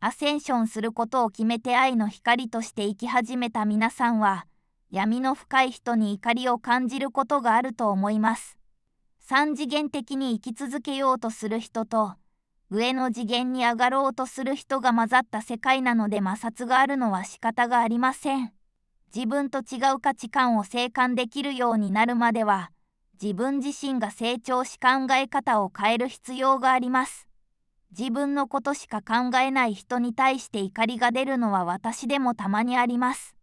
アセンションすることを決めて愛の光として生き始めた皆さんは、闇の深い人に怒りを感じることがあると思います。三次元的に生き続けようとする人と、上の次元に上がろうとする人が混ざった世界なので摩擦があるのは仕方がありません。自分と違う価値観を静観できるようになるまでは、自分自身が成長し考え方を変える必要があります。自分のことしか考えない人に対して怒りが出るのは私でもたまにあります。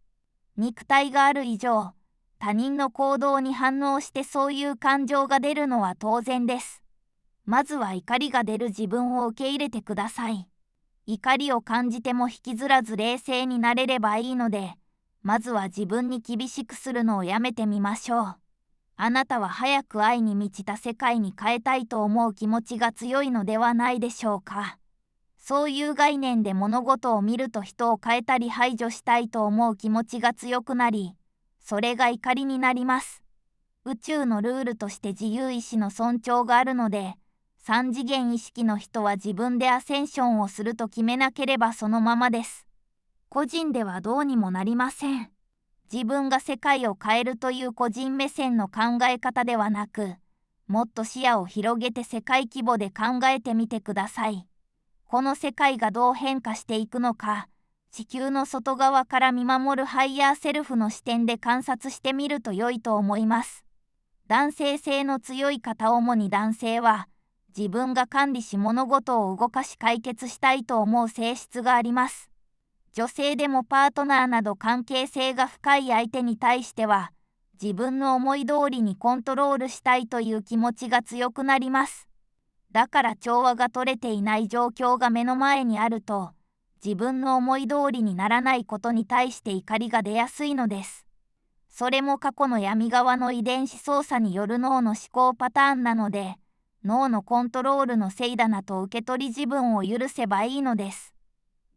肉体がある以上、他人の行動に反応してそういう感情が出るのは当然です。まずは怒りが出る自分を受け入れてください。怒りを感じても引きずらず冷静になれればいいので、まずは自分に厳しくするのをやめてみましょう。あなたは早く愛に満ちた世界に変えたいと思う気持ちが強いのではないでしょうか。そういう概念で物事を見ると人を変えたり排除したいと思う気持ちが強くなり、それが怒りになります。宇宙のルールとして自由意志の尊重があるので、三次元意識の人は自分でアセンションをすると決めなければそのままです。個人ではどうにもなりません。自分が世界を変えるという個人目線の考え方ではなく、もっと視野を広げて世界規模で考えてみてください。この世界がどう変化していくのか、地球の外側から見守るハイヤーセルフの視点で観察してみると良いと思います。男性性の強い方、主に男性は、自分が管理し物事を動かし解決したいと思う性質があります。女性でもパートナーなど関係性が深い相手に対しては、自分の思い通りにコントロールしたいという気持ちが強くなります。だから調和が取れていない状況が目の前にあると、自分の思い通りにならないことに対して怒りが出やすいのです。それも過去の闇側の遺伝子操作による脳の思考パターンなので、脳のコントロールのせいだなと受け取り自分を許せばいいのです。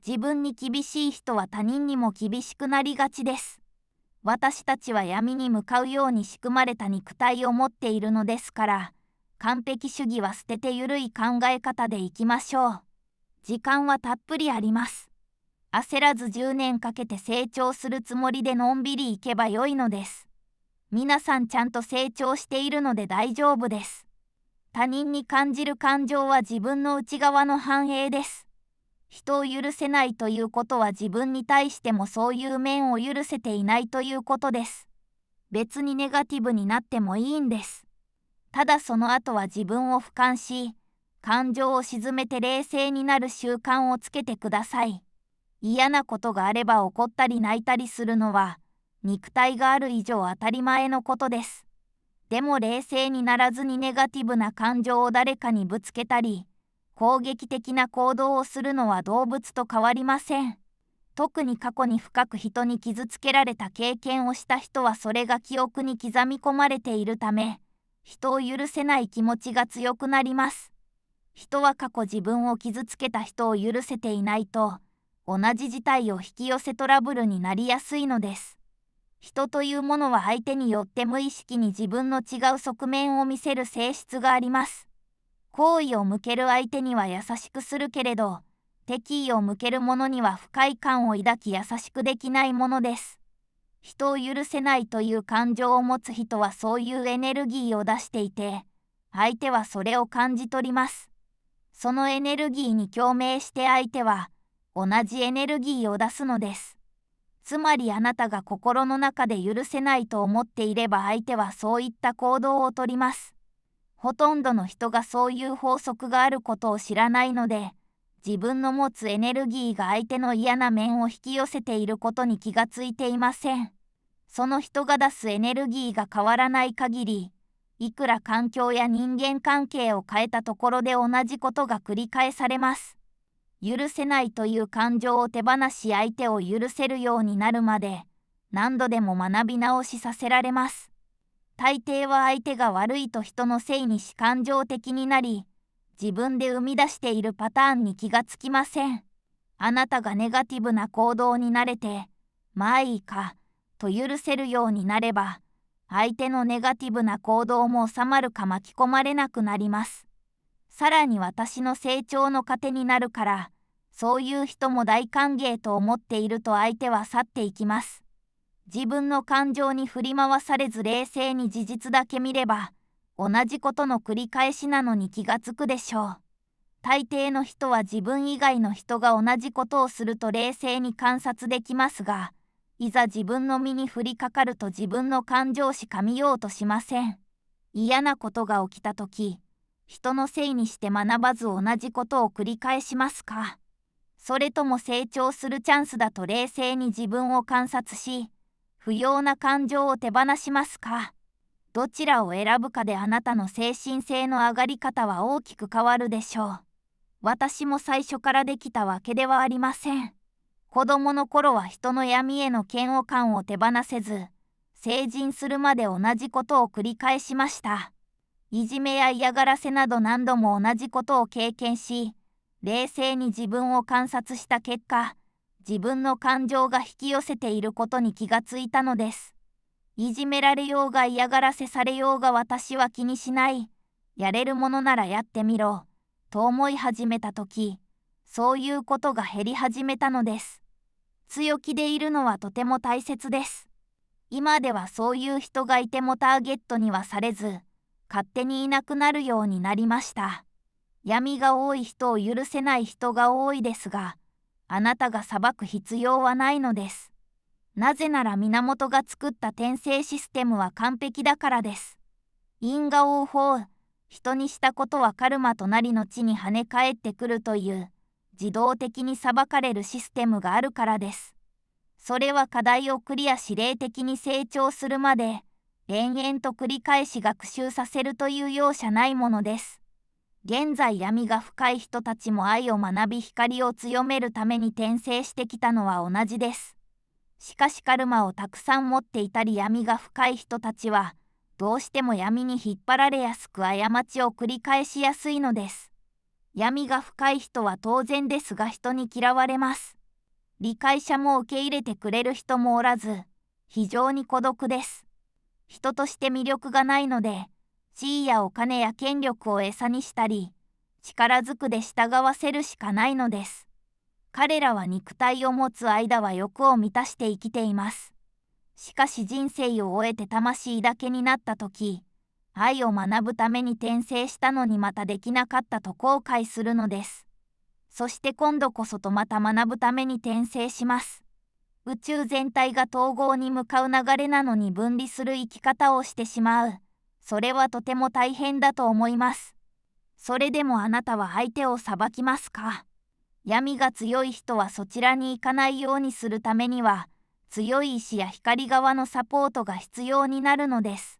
自分に厳しい人は他人にも厳しくなりがちです。私たちは闇に向かうように仕組まれた肉体を持っているのですから、完璧主義は捨てて緩い考え方でいきましょう。時間はたっぷりあります。焦らず10年かけて成長するつもりでのんびりいけばよいのです。皆さんちゃんと成長しているので大丈夫です。他人に感じる感情は自分の内側の反映です。人を許せないということは自分に対してもそういう面を許せていないということです。別にネガティブになってもいいんです。ただその後は自分を俯瞰し、感情を鎮めて冷静になる習慣をつけてください。嫌なことがあれば怒ったり泣いたりするのは、肉体がある以上当たり前のことです。でも冷静にならずにネガティブな感情を誰かにぶつけたり、攻撃的な行動をするのは動物と変わりません。特に過去に深く人に傷つけられた経験をした人はそれが記憶に刻み込まれているため、人を許せない気持ちが強くなります。人は過去自分を傷つけた人を許せていないと、同じ事態を引き寄せトラブルになりやすいのです。人というものは相手によって無意識に自分の違う側面を見せる性質があります。好意を向ける相手には優しくするけれど、敵意を向ける者には不快感を抱き優しくできないものです。人を許せないという感情を持つ人はそういうエネルギーを出していて、相手はそれを感じ取ります。そのエネルギーに共鳴して相手は同じエネルギーを出すのです。つまりあなたが心の中で許せないと思っていれば相手はそういった行動をとります。ほとんどの人がそういう法則があることを知らないので、自分の持つエネルギーが相手の嫌な面を引き寄せていることに気がついていません。その人が出すエネルギーが変わらない限り、いくら環境や人間関係を変えたところで同じことが繰り返されます。許せないという感情を手放し相手を許せるようになるまで、何度でも学び直しさせられます。大抵は相手が悪いと人のせいにし感情的になり、自分で生み出しているパターンに気がつきません。あなたがネガティブな行動に慣れて、まあいいか、と許せるようになれば、相手のネガティブな行動も収まるか巻き込まれなくなります。さらに私の成長の糧になるから、そういう人も大歓迎と思っていると相手は去っていきます。自分の感情に振り回されず冷静に事実だけ見れば、同じことの繰り返しなのに気がつくでしょう。大抵の人は自分以外の人が同じことをすると冷静に観察できますが、いざ自分の身に降りかかると自分の感情しか見ようとしません。嫌なことが起きたとき、人のせいにして学ばず同じことを繰り返しますか。それとも成長するチャンスだと冷静に自分を観察し、不要な感情を手放しますか。どちらを選ぶかであなたの精神性の上がり方は大きく変わるでしょう。私も最初からできたわけではありません。子供の頃は人の闇への嫌悪感を手放せず、成人するまで同じことを繰り返しました。いじめや嫌がらせなど何度も同じことを経験し、冷静に自分を観察した結果、自分の感情が引き寄せていることに気がついたのです。いじめられようが嫌がらせされようが私は気にしない。やれるものならやってみろ。と思い始めたとき、そういうことが減り始めたのです。強気でいるのはとても大切です。今ではそういう人がいてもターゲットにはされず、勝手にいなくなるようになりました。闇が多い人を許せない人が多いですが、あなたが裁く必要はないのです。なぜなら源が作った転生システムは完璧だからです。因果応報、人にしたことはカルマとなりの地に跳ね返ってくるという自動的に裁かれるシステムがあるからです。それは課題をクリアし霊的に成長するまで延々と繰り返し学習させるという容赦ないものです。現在闇が深い人たちも愛を学び光を強めるために転生してきたのは同じです。しかしカルマをたくさん持っていたり闇が深い人たちはどうしても闇に引っ張られやすく過ちを繰り返しやすいのです。闇が深い人は当然ですが人に嫌われます。理解者も受け入れてくれる人もおらず、非常に孤独です。人として魅力がないので、地位やお金や権力を餌にしたり、力ずくで従わせるしかないのです。彼らは肉体を持つ間は欲を満たして生きています。しかし人生を終えて魂だけになった時、愛を学ぶために転生したのにまたできなかったと後悔するのです。そして今度こそとまた学ぶために転生します。宇宙全体が統合に向かう流れなのに分離する生き方をしてしまう。それはとても大変だと思います。それでもあなたは相手を裁きますか？闇が強い人はそちらに行かないようにするためには、強い意志や光側のサポートが必要になるのです。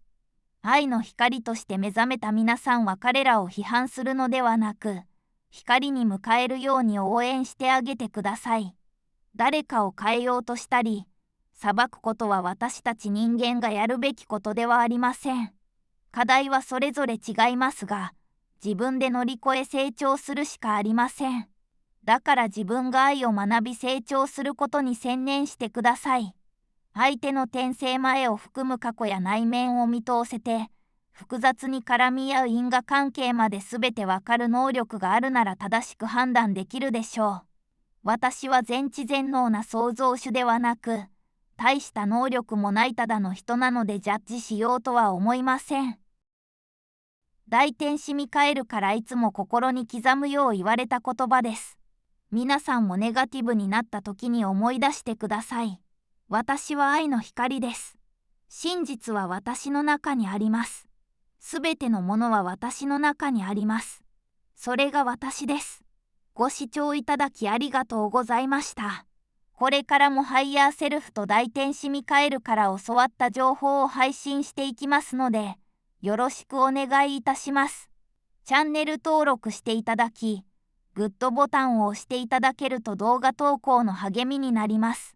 愛の光として目覚めた皆さんは彼らを批判するのではなく、光に迎えるように応援してあげてください。誰かを変えようとしたり、裁くことは私たち人間がやるべきことではありません。課題はそれぞれ違いますが、自分で乗り越え成長するしかありません。だから自分が愛を学び成長することに専念してください。相手の転生前を含む過去や内面を見通せて、複雑に絡み合う因果関係まで全てわかる能力があるなら正しく判断できるでしょう。私は全知全能な創造主ではなく、大した能力もないただの人なのでジャッジしようとは思いません。大天使ミカエルからいつも心に刻むよう言われた言葉です。皆さんもネガティブになった時に思い出してください。私は愛の光です。真実は私の中にあります。すべてのものは私の中にあります。それが私です。ご視聴いただきありがとうございました。これからもハイヤーセルフと大天使ミカエルから教わった情報を配信していきますので、よろしくお願いいたします。チャンネル登録していただき、グッドボタンを押していただけると動画投稿の励みになります。